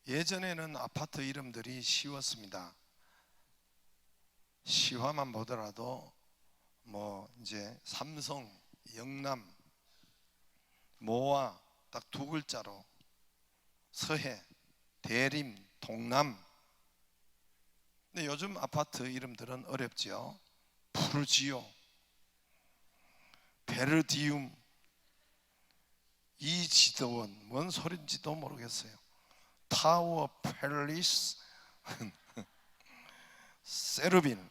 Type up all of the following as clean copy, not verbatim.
예전에는 아파트 이름들이 쉬웠습니다. 시화만 보더라도 이제 삼성, 영남, 모아 딱 두 글자로 서해, 대림, 동남. 근데 요즘 아파트 이름들은 어렵지요. 푸르지오, 베르디움, 이지도원, 뭔 소린지도 모르겠어요. 타워 팰리스, 세르빈.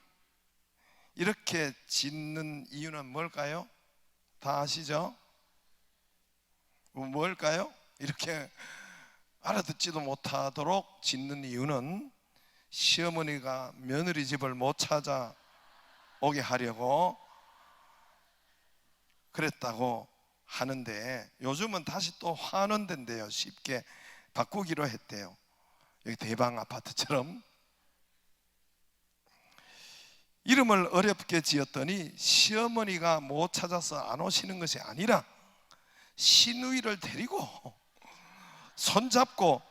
이렇게 짓는 이유는 뭘까요? 다 아시죠? 뭘까요? 이렇게 알아듣지도 못하도록 짓는 이유는 시어머니가 며느리 집을 못 찾아오게 하려고 그랬다고 하는데, 요즘은 다시 또 환원된대요. 쉽게 바꾸기로 했대요. 여기 대방 아파트처럼. 이름을 어렵게 지었더니 시어머니가 못 찾아서 안 오시는 것이 아니라 시누이를 데리고 손잡고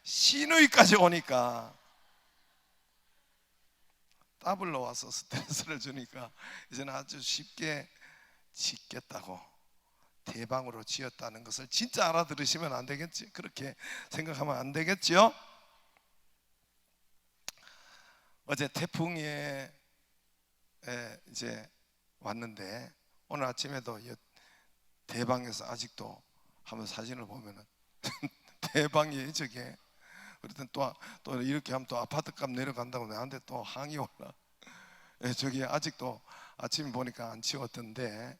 시누이까지 오니까 더블로 와서 스트레스를 주니까 이제는 아주 쉽게 짓겠다고 대방으로 지었다는 것을 진짜 알아들으시면 안 되겠지? 그렇게 생각하면 안 되겠죠? 어제 태풍이 이제 왔는데 오늘 아침에도 대방에서 아직도 한번 사진을 보면은 대방이 저게, 그랬더니 또 이렇게 하면 또 아파트 값 내려간다고 나한테 또 항의 올라. 저기 아직도 아침에 보니까 안 치웠던데.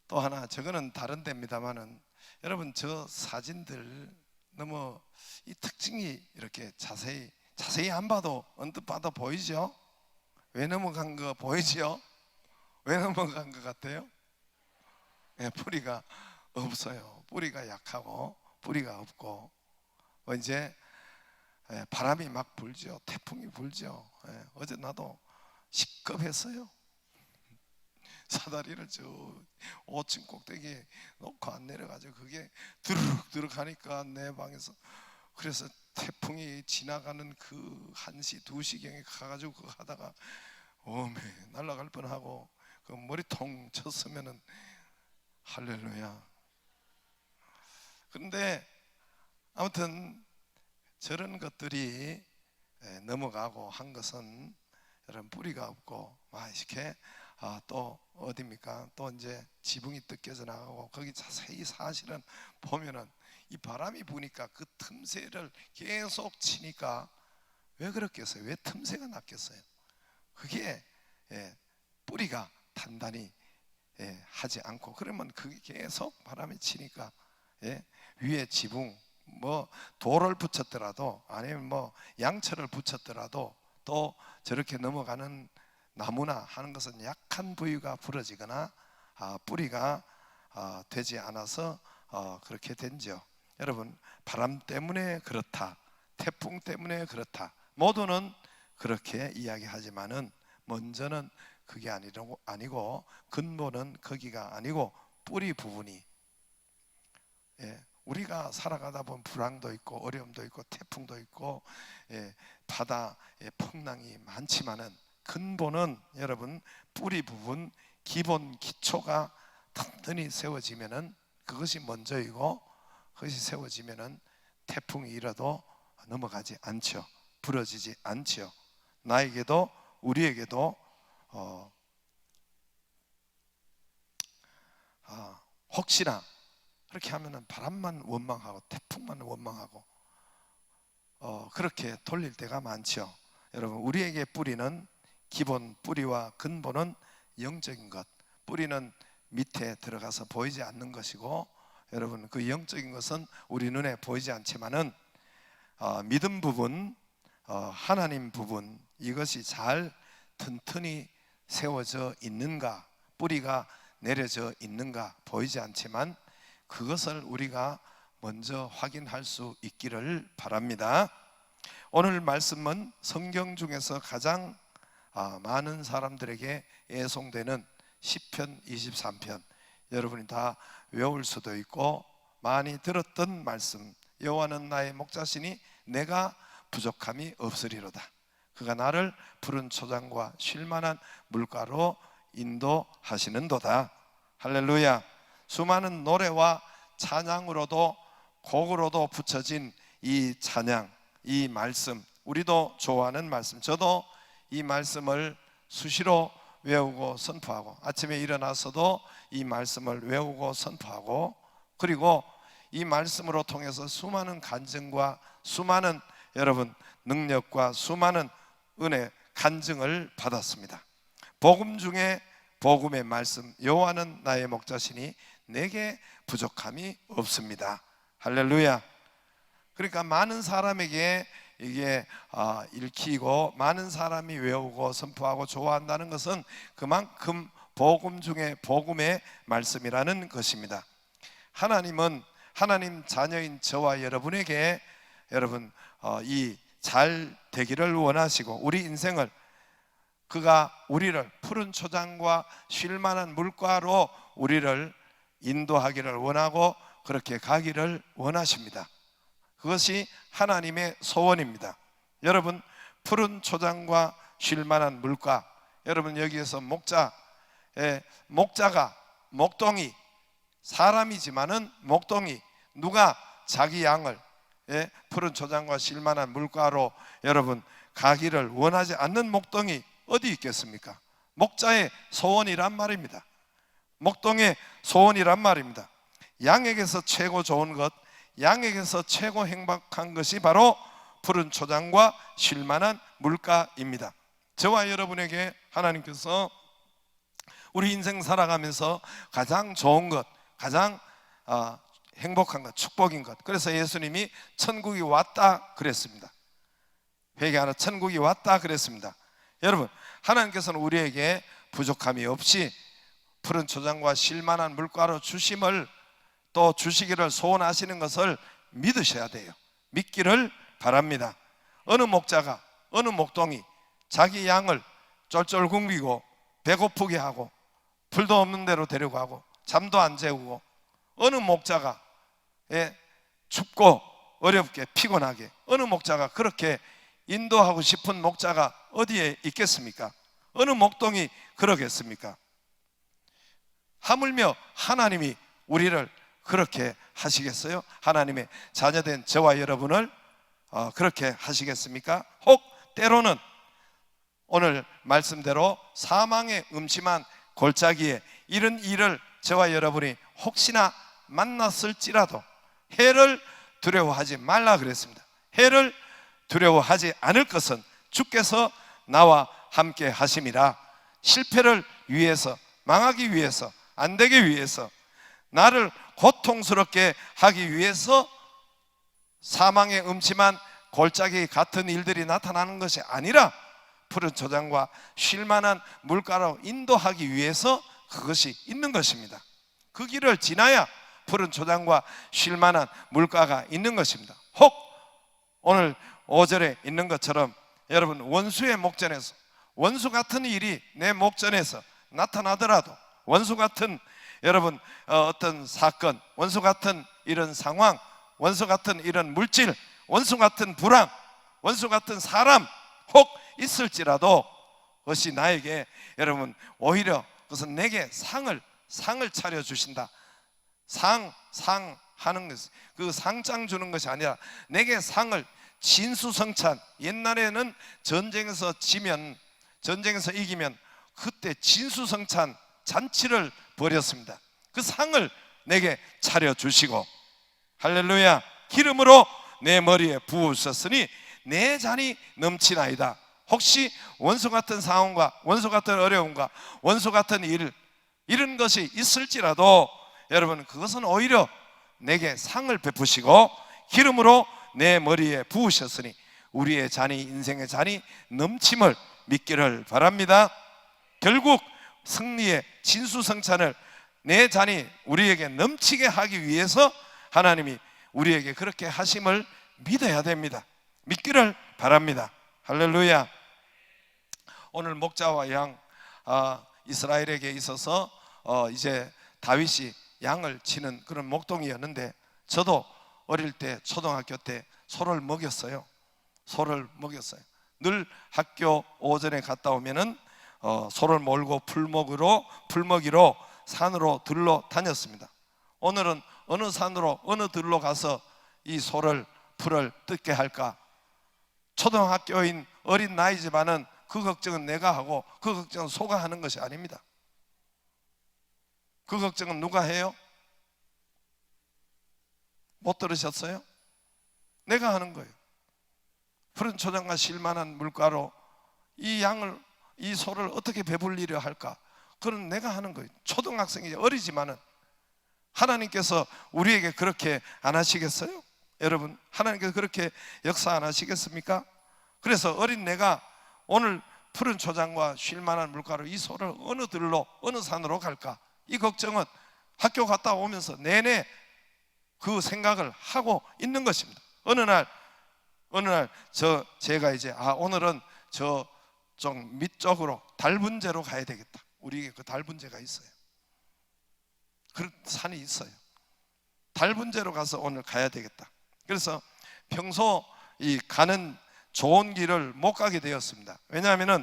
또 하나, 저거는 다른 데입니다만은 여러분, 저 사진들 너무 이 특징이 이렇게 자세히 안 봐도 언뜻 봐도 보이죠? 왜 넘어간 거 보이죠? 왜 넘어간 것 같아요? 뿌리가 없어요. 뿌리가 약하고 뿌리가 없고 이제 바람이 막 불죠. 태풍이 불죠. 어제 나도 시겁했어요. 사다리를 저 5층 꼭대기에 놓고 안 내려가죠. 그게 드르륵 하니까 내 방에서, 그래서 태풍이 지나가는 그 1시 2시경에 가가지고 그거 하다가 오메 날아갈 뻔하고 그 머리통 쳤으면은 할렐루야. 그런데 아무튼 저런 것들이 넘어가고 한 것은 여러분 뿌리가 없고 막 이렇게 또 어디입니까? 또 이제 지붕이 뜯겨져 나가고 거기 자세히 사실은 보면은 이 바람이 부니까 그 틈새를 계속 치니까 왜 그렇겠어요? 왜 틈새가 났겠어요? 그게 뿌리가 단단히 하지 않고, 그러면 그게 계속 바람이 치니까 위에 지붕 돌을 붙였더라도 아니면 양철을 붙였더라도 또 저렇게 넘어가는 나무나 하는 것은 약한 부위가 부러지거나 뿌리가 되지 않아서 그렇게 된죠. 여러분, 바람 때문에 그렇다, 태풍 때문에 그렇다, 모두는 그렇게 이야기하지만은 먼저는 그게 아니고 근본은 거기가 아니고 뿌리 부분이, 우리가 살아가다 보면 불황도 있고 어려움도 있고 태풍도 있고 바다의 풍랑이 많지만은 근본은 여러분 뿌리 부분, 기본 기초가 튼튼히 세워지면은 그것이 먼저이고, 그것이 세워지면은 태풍이 일어도 넘어가지 않죠. 부러지지 않죠. 나에게도 우리에게도 혹시나 그렇게 하면은 바람만 원망하고 태풍만 원망하고 그렇게 돌릴 때가 많죠. 여러분, 우리에게 뿌리는 기본 뿌리와 근본은 영적인 것, 뿌리는 밑에 들어가서 보이지 않는 것이고, 여러분 그 영적인 것은 우리 눈에 보이지 않지만은 믿음 부분, 하나님 부분, 이것이 잘 튼튼히 세워져 있는가, 뿌리가 내려져 있는가 보이지 않지만 그것을 우리가 먼저 확인할 수 있기를 바랍니다. 오늘 말씀은 성경 중에서 가장 많은 사람들에게 애송되는 시편 23편, 여러분이 다 외울 수도 있고 많이 들었던 말씀, 여호와는 나의 목자시니 내가 부족함이 없으리로다. 그가 나를 푸른 초장과 쉴만한 물가로 인도하시는도다. 할렐루야. 수많은 노래와 찬양으로도 곡으로도 붙여진 이 찬양, 이 말씀, 우리도 좋아하는 말씀, 저도 이 말씀을 수시로 외우고 선포하고 아침에 일어나서도 이 말씀을 외우고 선포하고, 그리고 이 말씀으로 통해서 수많은 간증과 수많은 여러분 능력과 수많은 은혜 간증을 받았습니다. 복음 중에 복음의 말씀, 여호와는 나의 목자시니 내게 부족함이 없습니다. 할렐루야. 그러니까 많은 사람에게 이게 읽히고 많은 사람이 외우고 선포하고 좋아한다는 것은 그만큼 복음 중에 복음의 말씀이라는 것입니다. 하나님은 하나님 자녀인 저와 여러분에게 여러분 이 잘 되기를 원하시고 우리 인생을 그가 우리를 푸른 초장과 쉴만한 물가로 우리를 인도하기를 원하고 그렇게 가기를 원하십니다. 그것이 하나님의 소원입니다. 여러분 푸른 초장과 쉴만한 물가, 여러분 여기에서 목자가 목동이 사람이지만은 목동이 누가 자기 양을 푸른 초장과 쉴만한 물가로 여러분 가기를 원하지 않는 목동이 어디 있겠습니까? 목자의 소원이란 말입니다. 목동의 소원이란 말입니다. 양에게서 최고 좋은 것, 양에게서 최고 행복한 것이 바로 푸른 초장과 쉴만한 물가입니다. 저와 여러분에게 하나님께서 우리 인생 살아가면서 가장 좋은 것, 가장 행복한 것, 축복인 것, 그래서 예수님이 천국이 왔다 그랬습니다. 회개하라, 천국이 왔다 그랬습니다. 여러분 하나님께서는 우리에게 부족함이 없이 푸른 초장과 쉴만한 물가로 주심을 또 주시기를 소원하시는 것을 믿으셔야 돼요. 믿기를 바랍니다. 어느 목자가, 어느 목동이 자기 양을 쫄쫄 굶기고 배고프게 하고 불도 없는 데로 데려가고 잠도 안 재우고, 어느 목자가 춥고 어렵게 피곤하게, 어느 목자가 그렇게 인도하고 싶은 목자가 어디에 있겠습니까? 어느 목동이 그러겠습니까? 하물며 하나님이 우리를 그렇게 하시겠어요? 하나님의 자녀된 저와 여러분을 그렇게 하시겠습니까? 혹 때로는 오늘 말씀대로 사망의 음침한 골짜기에 이런 일을 저와 여러분이 혹시나 만났을지라도 해를 두려워하지 말라 그랬습니다. 해를 두려워하지 않을 것은 주께서 나와 함께 하심이라. 실패를 위해서, 망하기 위해서, 안 되기 위해서, 나를 고통스럽게 하기 위해서 사망의 음침한 골짜기 같은 일들이 나타나는 것이 아니라 푸른 초장과 쉴만한 물가로 인도하기 위해서 그것이 있는 것입니다. 그 길을 지나야 푸른 초장과 쉴만한 물가가 있는 것입니다. 혹 오늘 5절에 있는 것처럼 여러분 원수의 목전에서, 원수 같은 일이 내 목전에서 나타나더라도, 원수 같은 여러분 어떤 사건, 원수 같은 이런 상황, 원수 같은 이런 물질, 원수 같은 불황, 원수 같은 사람 혹 있을지라도 그것이 나에게 여러분 오히려 그것은 내게 상을 차려주신다. 상 하는 것, 그 상장 주는 것이 아니라 내게 상을 진수성찬. 옛날에는 전쟁에서 지면, 전쟁에서 이기면 그때 진수성찬 잔치를 벌였습니다. 그 상을 내게 차려주시고, 할렐루야, 기름으로 내 머리에 부으셨으니 내 잔이 넘치나이다. 혹시 원수 같은 상황과 원수 같은 어려움과 원수 같은 일, 이런 것이 있을지라도 여러분 그것은 오히려 내게 상을 베푸시고 기름으로 내 머리에 부으셨으니 우리의 잔이, 인생의 잔이 넘침을 믿기를 바랍니다. 결국 승리의 진수성찬을 내 잔이 우리에게 넘치게 하기 위해서 하나님이 우리에게 그렇게 하심을 믿어야 됩니다. 믿기를 바랍니다. 할렐루야. 오늘 목자와 양 이스라엘에게 있어서 이제 다윗이 양을 치는 그런 목동이었는데, 저도 어릴 때 초등학교 때 소를 먹였어요. 소를 먹였어요. 늘 학교 오전에 갔다 오면은 소를 몰고 풀먹이로 산으로 들러 다녔습니다. 오늘은 어느 산으로 어느 들로 가서 이 소를 풀을 뜯게 할까? 초등학교인 어린 나이지만은 그 걱정은 내가 하고 그 걱정은 소가 하는 것이 아닙니다. 그 걱정은 누가 해요? 못 들으셨어요? 내가 하는 거예요. 푸른 초장과 실만한 물가로 이 소를 어떻게 배불리려 할까? 그건 내가 하는 거예요. 초등학생이 어리지만은 하나님께서 우리에게 그렇게 안 하시겠어요? 여러분, 하나님께서 그렇게 역사 안 하시겠습니까? 그래서 어린 내가 오늘 푸른 초장과 쉴만한 물가로 이 소를 어느 들로 어느 산으로 갈까? 이 걱정은 학교 갔다 오면서 내내 그 생각을 하고 있는 것입니다. 어느 날 제가 이제 오늘은 저 좀 밑쪽으로 달분제로 가야 되겠다. 우리에게 그 달분제가 있어요. 그런 산이 있어요. 달분제로 가서 오늘 가야 되겠다. 그래서 평소 이 가는 좋은 길을 못 가게 되었습니다. 왜냐하면은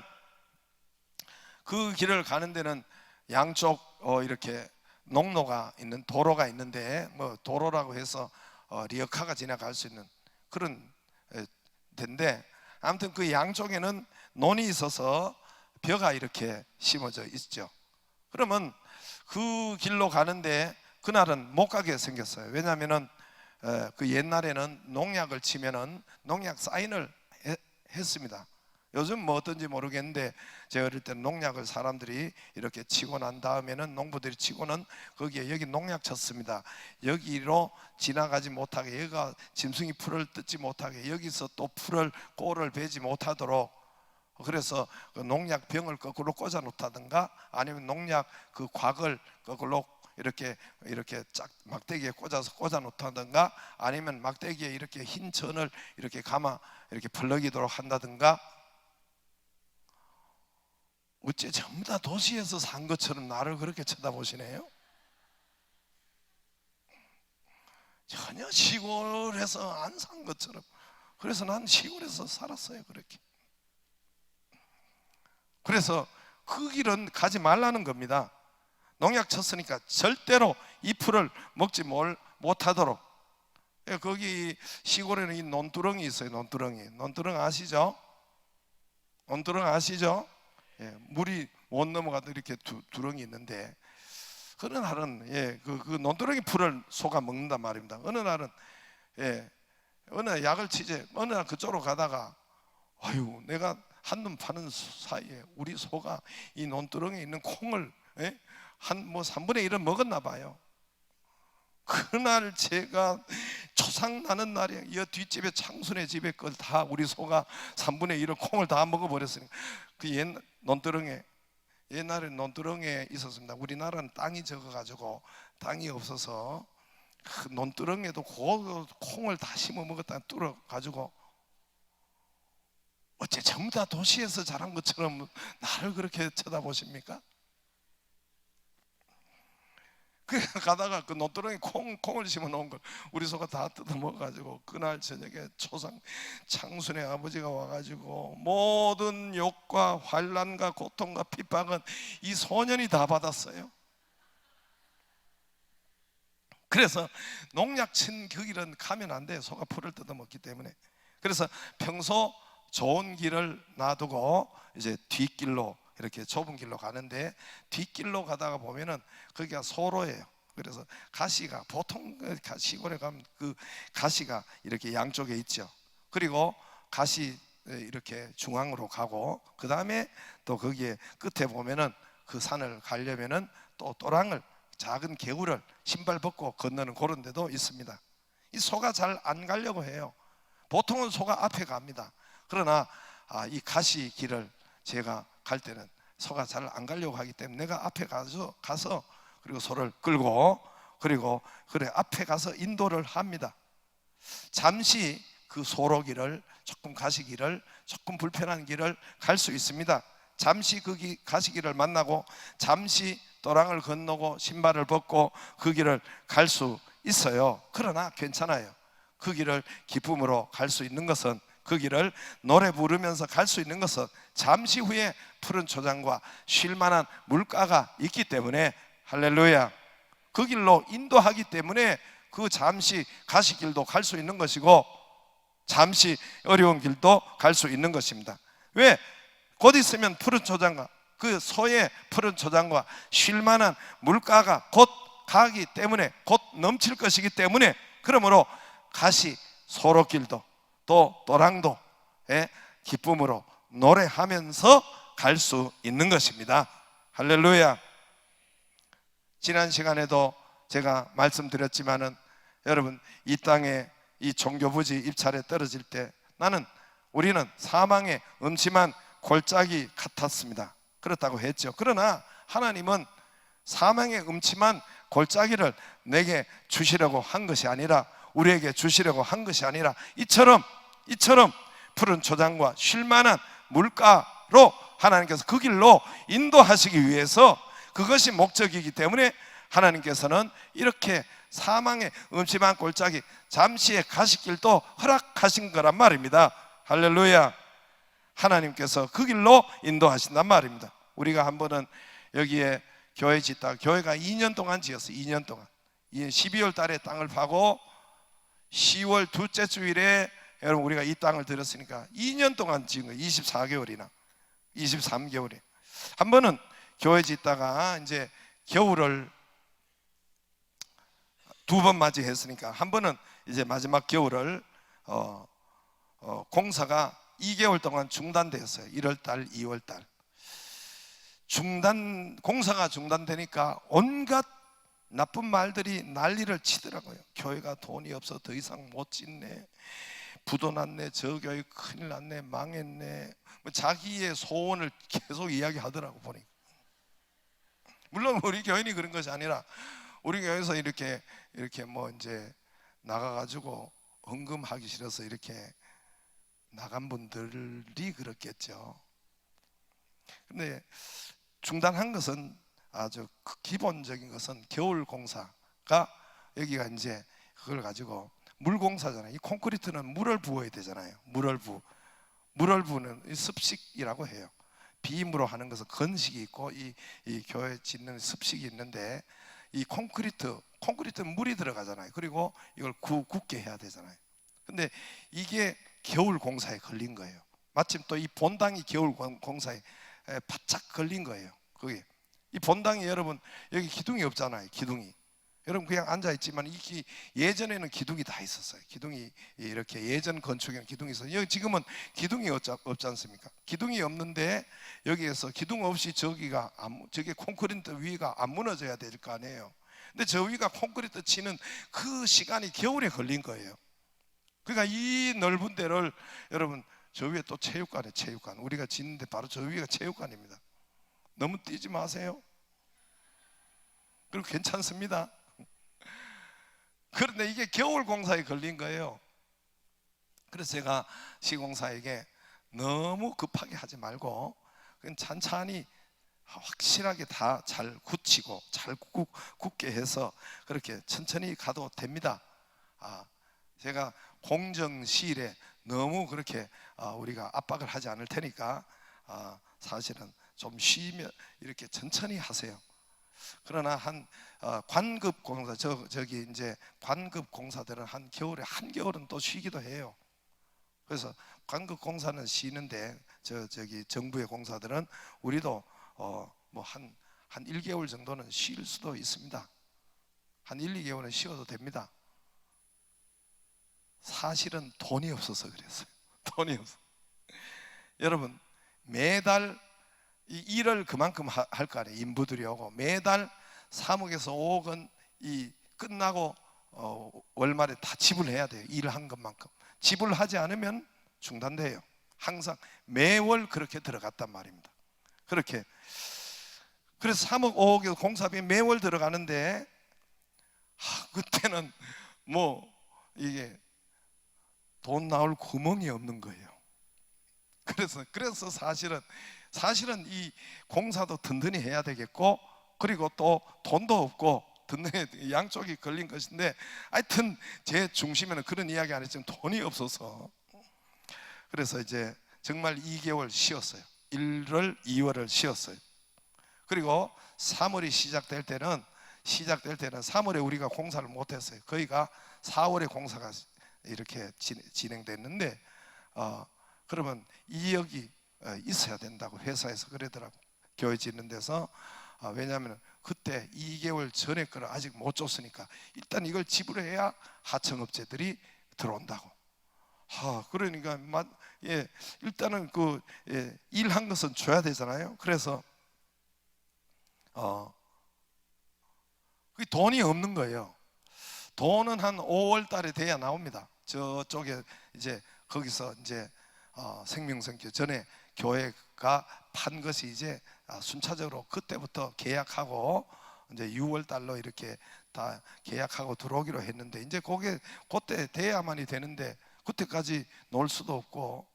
그 길을 가는 데는 양쪽 이렇게 농로가 있는 도로가 있는데, 뭐 도로라고 해서 리어카가 지나갈 수 있는 그런 데인데, 아무튼 그 양쪽에는 논이 있어서 벼가 이렇게 심어져 있죠. 그러면 그 길로 가는데 그날은 못 가게 생겼어요. 왜냐하면은 그 옛날에는 농약을 치면은 농약 사인을 했습니다. 요즘 뭐 어떤지 모르겠는데, 제가 어릴 때는 농약을 사람들이 이렇게 치고 난 다음에는 농부들이 치고는 거기에 여기 농약 쳤습니다, 여기로 지나가지 못하게, 여기가 짐승이 풀을 뜯지 못하게, 여기서 또 꼴을 베지 못하도록, 그래서 그 농약 병을 거꾸로 꽂아 놓다든가, 아니면 농약 그 곽을 거꾸로 이렇게 쫙 막대기에 꽂아 놓다든가, 아니면 막대기에 이렇게 흰 천을 이렇게 감아 이렇게 벌러기도록 한다든가. 어째 전부 다 도시에서 산 것처럼 나를 그렇게 쳐다보시네요? 전혀 시골에서 안 산 것처럼. 그래서 난 시골에서 살았어요, 그렇게. 그래서 그 길은 가지 말라는 겁니다. 농약 쳤으니까 절대로 이 풀을 먹지 못하도록. 거기 시골에는 이 논두렁이 있어요. 논두렁 아시죠? 논두렁 아시죠? 물이 못 넘어가도 이렇게 두렁이 있는데, 어느 날은 그 논두렁이 풀을 소가 먹는단 말입니다. 어느 날은 어느 날 약을 치지, 어느 날 그쪽으로 가다가 내가 한눈 파는 사이에 우리 소가 이 논두렁에 있는 콩을 한 3분의 1은 먹었나 봐요. 그날 제가 초상 나는 날에 이 뒷집에 창순의 집에 걸 다 우리 소가 3분의 1은 콩을 다 먹어버렸으니까, 그 옛날에 논두렁에 있었습니다. 우리나라는 땅이 적어가지고 땅이 없어서 그 논두렁에도 그 콩을 다 심어 먹었다 뚫어가지고, 어째 전부 다 도시에서 자란 것처럼 나를 그렇게 쳐다보십니까? 그래서 가다가 그 논두렁에 콩을 심어 놓은 걸 우리 소가 다 뜯어 먹어가지고, 그날 저녁에 초상 창순의 아버지가 와가지고 모든 욕과 환난과 고통과 핍박은 이 소년이 다 받았어요. 그래서 농약 친 그 길은 가면 안 돼요. 소가 풀을 뜯어 먹기 때문에. 그래서 평소 좋은 길을 놔두고 이제 뒷길로, 이렇게 좁은 길로 가는데, 뒷길로 가다가 보면은 거기가 소로예요. 그래서 가시가, 보통 시골에 가면 그 가시가 이렇게 양쪽에 있죠. 그리고 가시 이렇게 중앙으로 가고, 그 다음에 또 거기에 끝에 보면은 그 산을 가려면은 또 또랑을, 작은 개울을 신발 벗고 건너는 그런 데도 있습니다. 이 소가 잘 안 가려고 해요. 보통은 소가 앞에 갑니다. 그러나 이 가시 길을 제가 갈 때는 소가 잘 안 가려고 하기 때문에 내가 앞에 가서 그리고 소를 끌고, 그리고 앞에 가서 인도를 합니다. 잠시 그 소로길을, 조금 가시길을, 조금 불편한 길을 갈 수 있습니다. 잠시 그 가시길을 만나고 잠시 또랑을 건너고 신발을 벗고 그 길을 갈 수 있어요. 그러나 괜찮아요. 그 길을 기쁨으로 갈 수 있는 것은, 그 길을 노래 부르면서 갈 수 있는 것은 잠시 후에 푸른 초장과 쉴만한 물가가 있기 때문에, 할렐루야, 그 길로 인도하기 때문에 그 잠시 가시길도 갈 수 있는 것이고 잠시 어려운 길도 갈 수 있는 것입니다. 왜? 곧 있으면 푸른 초장과 그 소의 푸른 초장과 쉴만한 물가가 곧 가기 때문에, 곧 넘칠 것이기 때문에, 그러므로 가시 소로길도 또 또랑도 기쁨으로 노래하면서 갈 수 있는 것입니다. 할렐루야. 지난 시간에도 제가 말씀드렸지만은, 여러분, 이 땅에 이 종교부지 입찰에 떨어질 때 우리는 사망의 음침한 골짜기 같았습니다. 그렇다고 했죠. 그러나 하나님은 사망의 음침한 골짜기를 내게 주시려고 한 것이 아니라, 우리에게 주시려고 한 것이 아니라, 이처럼 푸른 초장과 쉴만한 물가로 하나님께서 그 길로 인도하시기 위해서, 그것이 목적이기 때문에 하나님께서는 이렇게 사망의 음침한 골짜기, 잠시의 가시길도 허락하신 거란 말입니다. 할렐루야. 하나님께서 그 길로 인도하신단 말입니다. 우리가 한 번은 여기에 교회 짓다가, 교회가 2년 동안 지었어요. 2년 동안 12월 달에 땅을 파고 10월 둘째 주일에 여러분 우리가 이 땅을 들였으니까 2년 동안 지은 거예요. 24개월이나 23개월에. 한 번은 교회 짓다가 이제 겨울을 2번 맞이했으니까, 한 번은 이제 마지막 겨울을 공사가 2개월 동안 중단되었어요. 1월달, 2월달 공사가 중단되니까 온갖 나쁜 말들이 난리를 치더라고요. 교회가 돈이 없어 더 이상 못 짓네, 부도 났네, 저 교회 큰일 났네, 망했네, 자기의 소원을 계속 이야기하더라고. 보니까 물론 우리 교인이 그런 것이 아니라, 우리 교회에서 이렇게 뭐 이제 나가가지고 헌금하기 싫어서 이렇게 나간 분들이 그렇겠죠. 근데 중단한 것은 아주 기본적인 것은 겨울 공사가, 여기가 이제 그걸 가지고 물 공사잖아요. 이 콘크리트는 물을 부어야 되잖아요. 물을 부는 습식이라고 해요. 비임으로 하는 것은 건식이 있고 이 교회 짓는 습식이 있는데, 이 콘크리트는 물이 들어가잖아요. 그리고 이걸 굳게 해야 되잖아요. 근데 이게 겨울 공사에 걸린 거예요. 마침 또 이 본당이 겨울 공사에 바짝 걸린 거예요. 그게 이 본당이, 여러분 여기 기둥이 없잖아요. 기둥이, 여러분 그냥 앉아있지만 예전에는 기둥이 다 있었어요. 기둥이 이렇게 예전 건축에는 기둥이 있어요. 여기 지금은 기둥이 없지 않습니까? 기둥이 없는데 여기에서 기둥 없이 저게 콘크리트 위가 안 무너져야 될 거 아니에요. 근데 저 위가 콘크리트 치는 그 시간이 겨울에 걸린 거예요. 그러니까 이 넓은 데를, 여러분 저 위에 또 체육관, 우리가 짓는데 바로 저 위가 체육관입니다. 너무 뛰지 마세요. 그리고 괜찮습니다. 그런데 이게 겨울 공사에 걸린 거예요. 그래서 제가 시공사에게 너무 급하게 하지 말고 그냥 찬찬히 확실하게 다 잘 굳히고 잘 굳게 해서 그렇게 천천히 가도 됩니다. 제가 공정시일에 너무 그렇게 우리가 압박을 하지 않을 테니까 사실은 좀 쉬면 이렇게 천천히 하세요. 그러나 관급 공사, 저기 이제 관급 공사들은 겨울에 한겨울은 또 쉬기도 해요. 그래서 관급 공사는 쉬는데, 저기 정부의 공사들은 우리도 뭐 한 1개월 정도는 쉴 수도 있습니다. 한 1, 2개월은 쉬어도 됩니다. 사실은 돈이 없어서 그랬어요. 돈이 없어. 여러분 매달 이 일을 그만큼 할 거 아니에요. 인부들이 오고 매달 3억에서 5억은 끝나고 월말에 다 지불해야 돼요. 일을 한 것만큼. 지불하지 않으면 중단돼요. 항상 매월 그렇게 들어갔단 말입니다. 그래서 3억 5억에서 공사비 매월 들어가는데, 그때는 뭐 이게 돈 나올 구멍이 없는 거예요. 그래서 사실은 이 공사도 든든히 해야 되겠고, 그리고 또 돈도 없고 듣는 양쪽이 걸린 것인데, 하여튼 제 중심에는 그런 이야기 안 했지만 돈이 없어서, 그래서 이제 정말 2개월 쉬었어요. 1월, 2월을 쉬었어요. 그리고 3월이 시작될 때는 3월에 우리가 공사를 못했어요. 거기가 4월에 공사가 이렇게 진행됐는데, 그러면 2억이 있어야 된다고 회사에서 그러더라고. 교회 짓는 데서. 왜냐하면 그때 2개월 전에 거를 아직 못 줬으니까 일단 이걸 지불해야 하청업체들이 들어온다고. 그러니까 일단은 일한 것은 줘야 되잖아요. 그래서 그 돈이 없는 거예요. 돈은 한 5월 달에 돼야 나옵니다. 저쪽에 이제 거기서 이제 생명선교 전에 교회가 판 것이 이제 순차적으로 그때부터 계약하고 이제 6월 달로 이렇게 다 계약하고 들어오기로 했는데, 이제 그때 돼야만이 되는데 그때까지 놀 수도 없고,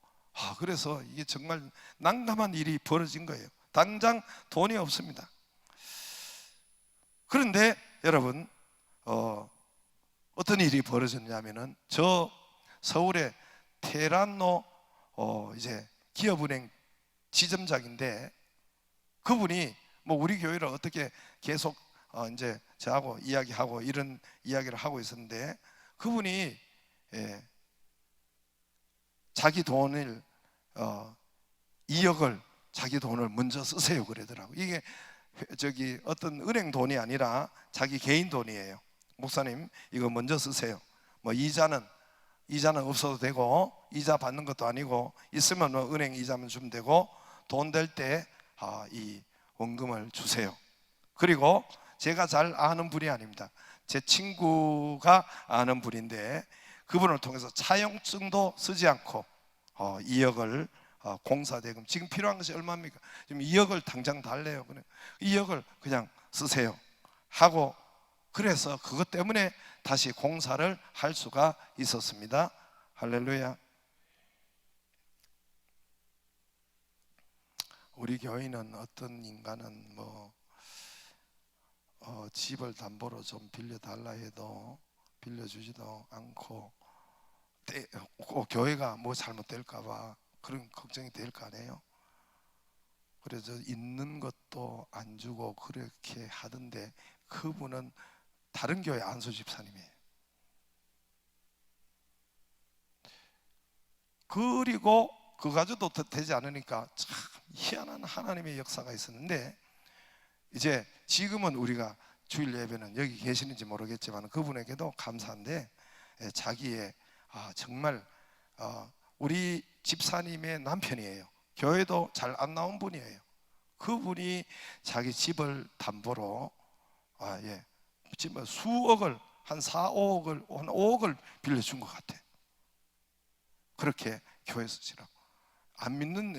그래서 이게 정말 난감한 일이 벌어진 거예요. 당장 돈이 없습니다. 그런데 여러분, 어떤 일이 벌어졌냐면은, 저 서울의 테란노 이제 기업은행 지점장인데, 그분이 뭐 우리 교회를 어떻게 계속 이제 저하고 이야기하고 이런 이야기를 하고 있었는데, 그분이 자기 돈을 2억을 자기 돈을 먼저 쓰세요 그러더라고. 이게 어떤 은행 돈이 아니라 자기 개인 돈이에요. 목사님 이거 먼저 쓰세요. 뭐 이자는 없어도 되고, 이자 받는 것도 아니고, 있으면 뭐 은행 이자만 주면 되고, 돈 될 때 이 원금을 주세요. 그리고 제가 잘 아는 분이 아닙니다. 제 친구가 아는 분인데, 그분을 통해서 차용증도 쓰지 않고 2억을 공사대금, 지금 필요한 것이 얼마입니까? 지금 2억을 당장 달래요. 2억을 그냥 쓰세요 하고, 그래서 그것 때문에 다시 공사를 할 수가 있었습니다. 할렐루야. 우리 교회는 어떤 인간은 집을 담보로 좀 빌려달라 해도 빌려주지도 않고, 교회가 뭐 잘못될까 봐 그런 걱정이 될 거 아니에요. 그래서 있는 것도 안 주고 그렇게 하던데, 그분은 다른 교회 안수 집사님이에요. 그리고 그 가지고도 되지 않으니까 참 희한한 하나님의 역사가 있었는데, 이제 지금은 우리가 주일 예배는 여기 계시는지 모르겠지만 그분에게도 감사한데, 자기의 정말 우리 집사님의 남편이에요. 교회도 잘 안 나온 분이에요. 그분이 자기 집을 담보로 지금 수억을, 한 4, 5억을, 한 5억을 빌려준 것 같아요. 그렇게 교회 쓰시라고.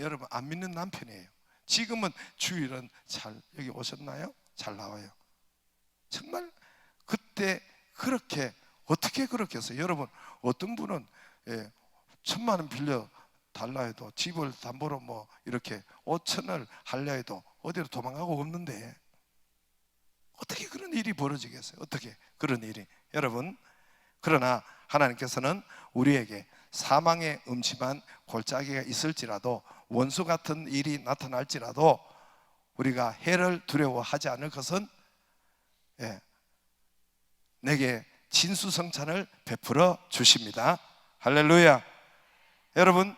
여러분 안 믿는 남편이에요. 지금은 주일은 잘 여기 오셨나요? 잘 나와요. 정말 그때 그렇게 어떻게 그렇게 해서, 여러분 어떤 분은 1,000만 원 빌려 달라 해도, 집을 담보로 뭐 이렇게 5천을 하려 해도 어디로 도망가고 없는데, 어떻게 그런 일이 벌어지겠어요? 어떻게 그런 일이. 여러분, 그러나 하나님께서는 우리에게 사망의 음침한 골짜기가 있을지라도, 원수 같은 일이 나타날지라도 우리가 해를 두려워하지 않을 것은, 내게 진수성찬을 베풀어 주십니다. 할렐루야. 여러분,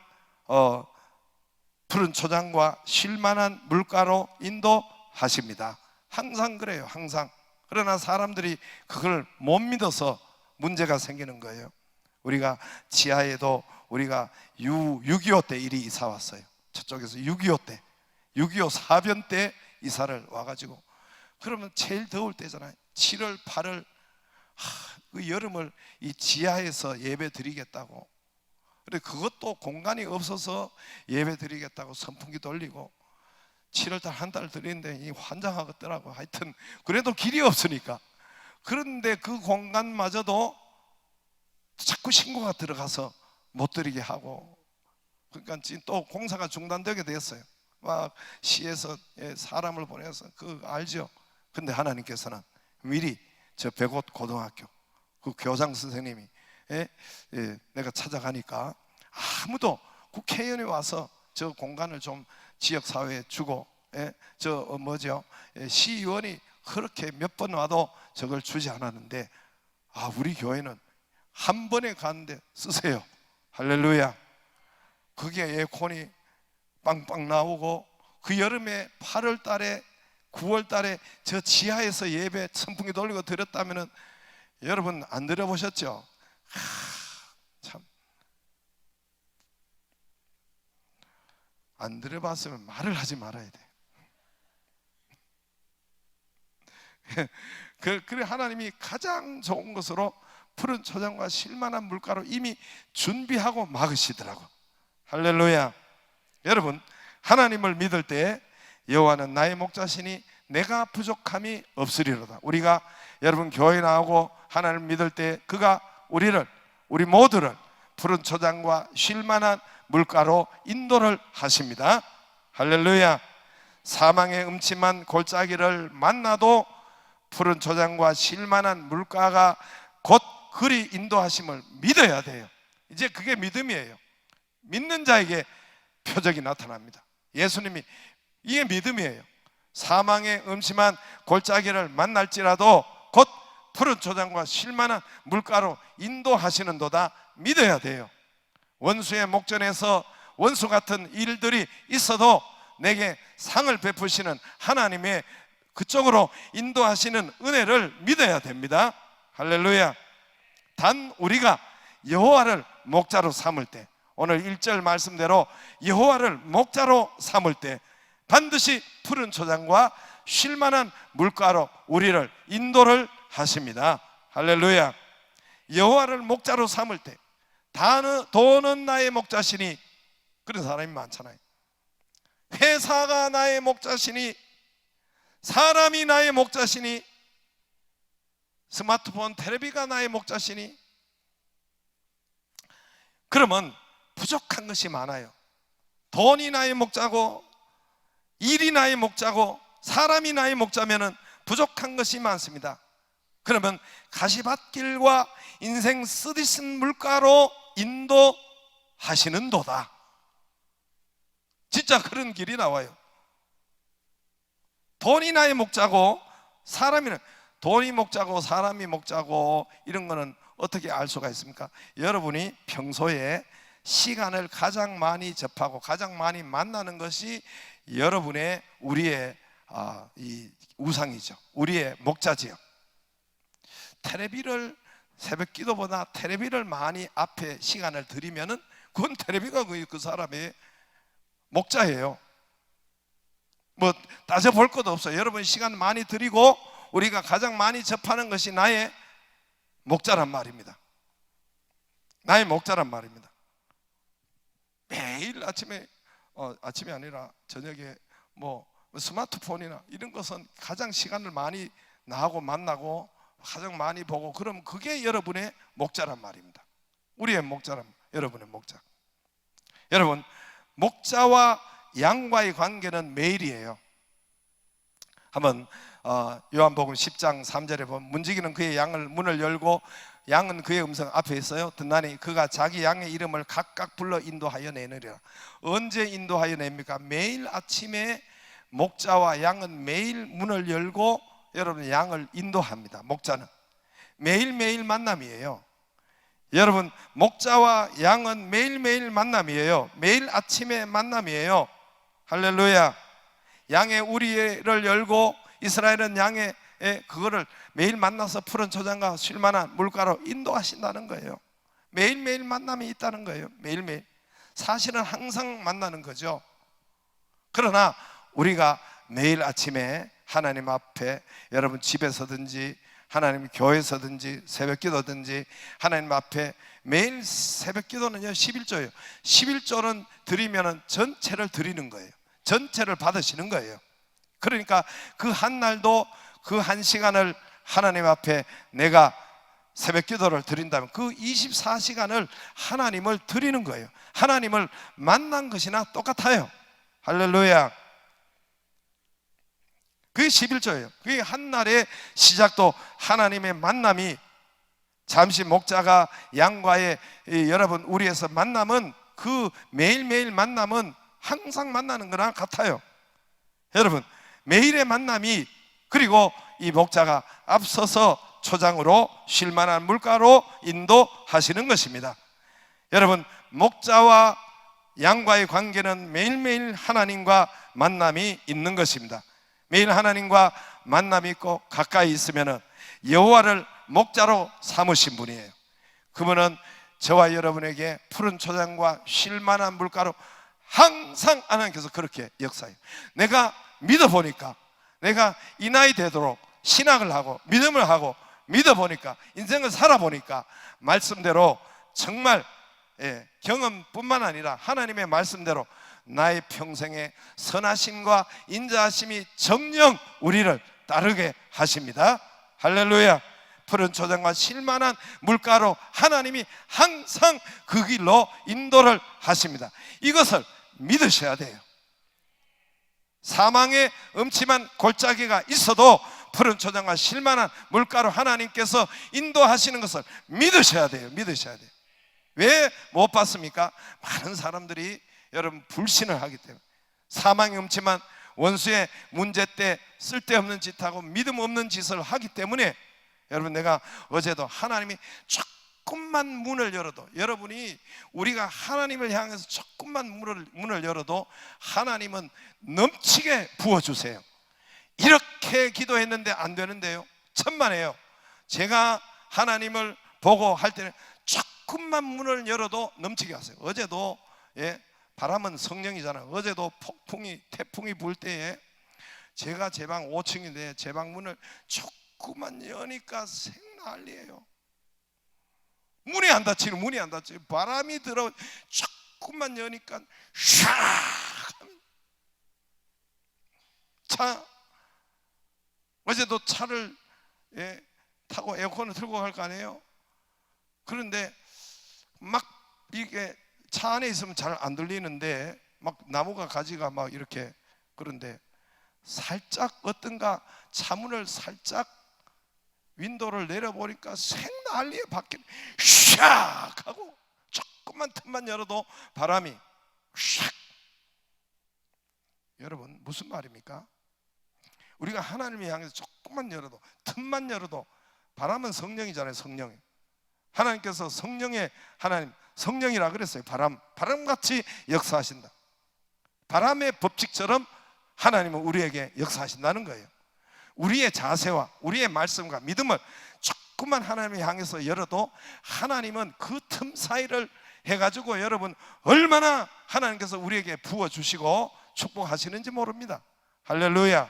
푸른 초장과 쉴만한 물가로 인도하십니다. 항상 그래요, 항상. 그러나 사람들이 그걸 못 믿어서 문제가 생기는 거예요. 우리가 지하에도 우리가 6.25 때 일이 이사 왔어요. 저쪽에서 6.25 때, 6.25 사변 때 이사를 와가지고, 그러면 제일 더울 때잖아요. 7월 8월 그 여름을 이 지하에서 예배 드리겠다고. 근데 그것도 공간이 없어서 예배 드리겠다고 선풍기 돌리고 7월달 한 달 드리는데 이 환장하겠더라고. 하여튼 그래도 길이 없으니까. 그런데 그 공간마저도 자꾸 신고가 들어가서 못 드리게 하고, 그러니까 지금 또 공사가 중단되게 됐어요. 막 시에서 사람을 보내서, 그 알죠? 근데 하나님께서는 미리 저 백옷 고등학교 그 교장 선생님이 내가 찾아가니까 아무도 국회의원이 와서 저 공간을 좀 지역사회에 주고 시의원이 그렇게 몇 번 와도 저걸 주지 않았는데 우리 교회는 한 번에 가는데 쓰세요. 할렐루야. 그게 에어컨이 빵빵 나오고 그 여름에 8월 달에 9월 달에 저 지하에서 예배 선풍기 돌리고 드렸다면은 여러분 안 드려보셨죠? 참 안 드려봤으면 말을 하지 말아야 돼. 그래 하나님이 가장 좋은 것으로 푸른 초장과 쉴만한 물가로 이미 준비하고 막으시더라고. 할렐루야. 여러분 하나님을 믿을 때 여호와는 나의 목자시니 내가 부족함이 없으리로다. 우리가 여러분 교회 나오고 하나님을 믿을 때 그가 우리 모두를 푸른 초장과 쉴만한 물가로 인도를 하십니다. 할렐루야. 사망의 음침한 골짜기를 만나도 푸른 초장과 쉴만한 물가가 곧 그리 인도하심을 믿어야 돼요. 이제 그게 믿음이에요. 믿는 자에게 표적이 나타납니다. 예수님이 이게 믿음이에요. 사망의 음침한 골짜기를 만날지라도 곧 푸른 초장과 쉴만한 물가로 인도하시는도다 믿어야 돼요. 원수의 목전에서 원수 같은 일들이 있어도 내게 상을 베푸시는 하나님의 그쪽으로 인도하시는 은혜를 믿어야 됩니다. 할렐루야. 단 우리가 여호와를 목자로 삼을 때, 오늘 1절 말씀대로 여호와를 목자로 삼을 때 반드시 푸른 초장과 쉴만한 물가로 우리를 인도를 하십니다. 할렐루야. 여호와를 목자로 삼을 때 돈은 나의 목자시니, 그런 사람이 많잖아요. 회사가 나의 목자시니, 사람이 나의 목자시니, 스마트폰 텔레비가 나의 목자시니, 그러면 부족한 것이 많아요. 돈이 나의 목자고 일이 나의 목자고 사람이 나의 목자면은 부족한 것이 많습니다. 그러면 가시밭길과 인생 쓰디쓴 물가로 인도하시는도다. 진짜 그런 길이 나와요. 돈이 나의 목자고 돈이 목자고 사람이 목자고 이런 거는 어떻게 알 수가 있습니까? 여러분이 평소에 시간을 가장 많이 접하고 가장 많이 만나는 것이 우리의 이 우상이죠. 우리의 목자지요. 텔레비를 새벽 기도보다 텔레비를 많이 앞에 시간을 들이면은 그건 텔레비가 그 사람의 목자예요. 뭐 따져볼 것도 없어요. 여러분 시간 많이 들이고 우리가 가장 많이 접하는 것이 나의 목자란 말입니다. 나의 목자란 말입니다. 매일 아침이 아니라 저녁에 뭐 스마트폰이나 이런 것은 가장 시간을 많이 나하고 만나고 가장 많이 보고, 그럼 그게 여러분의 목자란 말입니다. 우리의 목자란, 여러분의 목자. 여러분 목자와 양과의 관계는 매일이에요. 한번 요한복음 10장 3절에 보면 문지기는 그의 양을 문을 열고 양은 그의 음성 앞에 있어요. 듣나니 그가 자기 양의 이름을 각각 불러 인도하여 내느리라. 언제 인도하여 냅니까? 매일 아침에 목자와 양은 매일 문을 열고 여러분 양을 인도합니다. 목자는 매일매일 만남이에요. 여러분 목자와 양은 매일매일 만남이에요. 매일 아침에 만남이에요. 할렐루야. 양의 우리를 열고 이스라엘은 양의 그거를 매일 만나서 푸른 초장과 쉴만한 물가로 인도하신다는 거예요. 매일매일 만남이 있다는 거예요. 매일매일. 사실은 항상 만나는 거죠. 그러나 우리가 매일 아침에 하나님 앞에, 여러분 집에서든지 하나님 교회에서든지 새벽 기도든지 하나님 앞에 매일 새벽 기도는요 11조예요. 11조는 드리면은 전체를 드리는 거예요. 전체를 받으시는 거예요. 그러니까 그 한 날도 그 한 시간을 하나님 앞에 내가 새벽 기도를 드린다면 그 24시간을 하나님을 드리는 거예요. 하나님을 만난 것이나 똑같아요. 할렐루야. 그게 11조예요. 그게 한날의 시작도 하나님의 만남이, 잠시 목자가 양과의 여러분 우리에서 만남은, 그 매일매일 만남은 항상 만나는 거랑 같아요. 여러분 매일의 만남이, 그리고 이 목자가 앞서서 초장으로 쉴만한 물가로 인도하시는 것입니다. 여러분 목자와 양과의 관계는 매일매일 하나님과 만남이 있는 것입니다. 매일 하나님과 만남이 있고 가까이 있으면 여호와를 목자로 삼으신 분이에요. 그분은 저와 여러분에게 푸른 초장과 쉴만한 물가로 항상 하나님께서 그렇게 역사해요. 내가 믿어보니까, 내가 이 나이 되도록 신앙을 하고 믿음을 하고 믿어보니까, 인생을 살아보니까 말씀대로 정말 경험뿐만 아니라 하나님의 말씀대로 나의 평생에 선하심과 인자하심이 정녕 우리를 따르게 하십니다. 할렐루야. 푸른 초장과 쉴만한 물가로 하나님이 항상 그 길로 인도를 하십니다. 이것을 믿으셔야 돼요. 사망의 음침한 골짜기가 있어도 푸른 초장과 쉴만한 물가로 하나님께서 인도하시는 것을 믿으셔야 돼요. 믿으셔야 돼요. 왜 못 받습니까? 많은 사람들이 여러분 불신을 하기 때문에, 사망의 음침한 원수의 문제 때 쓸데없는 짓하고 믿음 없는 짓을 하기 때문에, 여러분 내가 어제도 하나님이 조금만 문을 열어도, 여러분이 우리가 하나님을 향해서 조금만 문을 열어도 하나님은 넘치게 부어주세요. 이렇게 기도했는데 안 되는데요, 천만에요. 제가 하나님을 보고 할 때는 조금만 문을 열어도 넘치게 하세요. 어제도 바람은 성령이잖아요. 어제도 태풍이 불 때에 제가 제 방 5층인데 제 방 문을 조금만 여니까 생난리예요. 문이 안 닫히고 바람이 들어 조금만 여니까 샥. 어제도 차를 타고 에어컨을 틀고 갈 거 아니에요. 그런데 막 이게 차 안에 있으면 잘 안 들리는데 막 나무가 가지가 막 이렇게, 그런데 살짝 어떤가 차문을 살짝 윈도우를 내려보니까 생난리에 밖에 샥 하고, 조금만 틈만 열어도 바람이 샥. 여러분 무슨 말입니까? 우리가 하나님을 향해서 조금만 열어도, 틈만 열어도, 바람은 성령이잖아요. 성령. 하나님께서 성령의 하나님, 성령이라 그랬어요. 바람같이 역사하신다. 바람의 법칙처럼 하나님은 우리에게 역사하신다는 거예요. 우리의 자세와 우리의 말씀과 믿음을 조금만 하나님을 향해서 열어도 하나님은 그 틈 사이를 해가지고 여러분 얼마나 하나님께서 우리에게 부어주시고 축복하시는지 모릅니다. 할렐루야.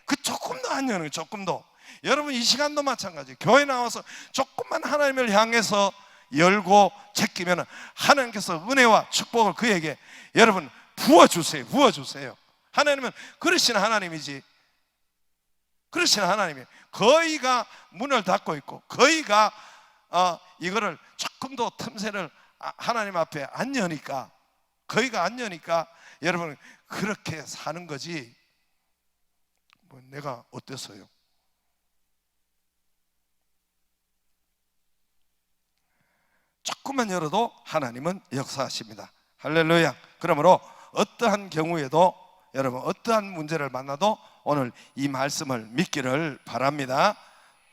그 조금도 안 여는 거예요. 조금도. 여러분 이 시간도 마찬가지예요. 교회 나와서 조금만 하나님을 향해서 열고 제끼면 하나님께서 은혜와 축복을 그에게 여러분 부어주세요. 부어주세요. 하나님은 그러신 하나님이지, 그러신 하나님이에요. 거의가 문을 닫고 있고, 거의가 이거를 조금도 틈새를 하나님 앞에 안 여니까, 거의가 안 여니까 여러분 그렇게 사는 거지, 뭐 내가 어땠어요? 조금만 열어도 하나님은 역사하십니다. 할렐루야. 그러므로 어떠한 경우에도, 여러분 어떠한 문제를 만나도 오늘 이 말씀을 믿기를 바랍니다.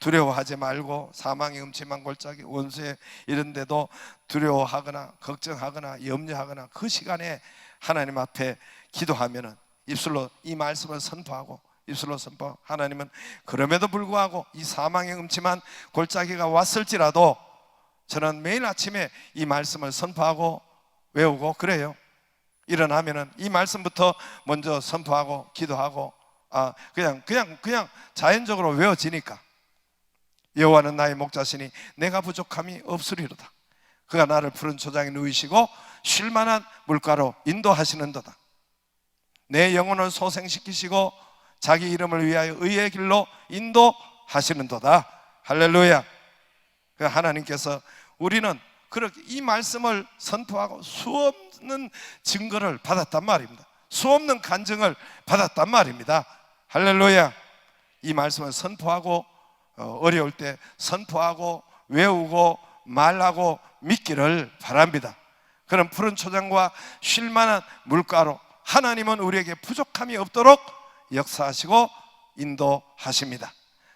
두려워하지 말고, 사망의 음침한 골짜기 원수의 이런 데도 두려워하거나 걱정하거나 염려하거나 그 시간에 하나님 앞에 기도하면은 입술로 이 말씀을 선포하고, 입술로 선포, 하나님은 그럼에도 불구하고 이 사망의 음침한 골짜기가 왔을지라도 저는 매일 아침에 이 말씀을 선포하고 외우고 그래요. 일어나면은 이 말씀부터 먼저 선포하고 기도하고, 그냥 자연적으로 외워지니까. 여호와는 나의 목자시니 내가 부족함이 없으리로다. 그가 나를 푸른 초장에 누이시고 쉴만한 물가로 인도하시는도다. 내 영혼을 소생시키시고 자기 이름을 위하여 의의 길로 인도하시는도다. 할렐루야. 하나님께서, 우리는 그렇게 이 말씀을 선포하고 수없는 증거를 받았단 말입니다. 수없는 간증을 받았단 말입니다. 할렐루야. 이 말씀을 선포하고 어려울 때 선포하고 외우고 말하고 믿기를 바랍니다. 그런 푸른 초장과 쉴만한 물가로 하나님은 우리에게 부족함이 없도록 역사하시고 인도하십니다.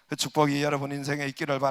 그 축복이 여러분 인생에 있기를 바랍니다.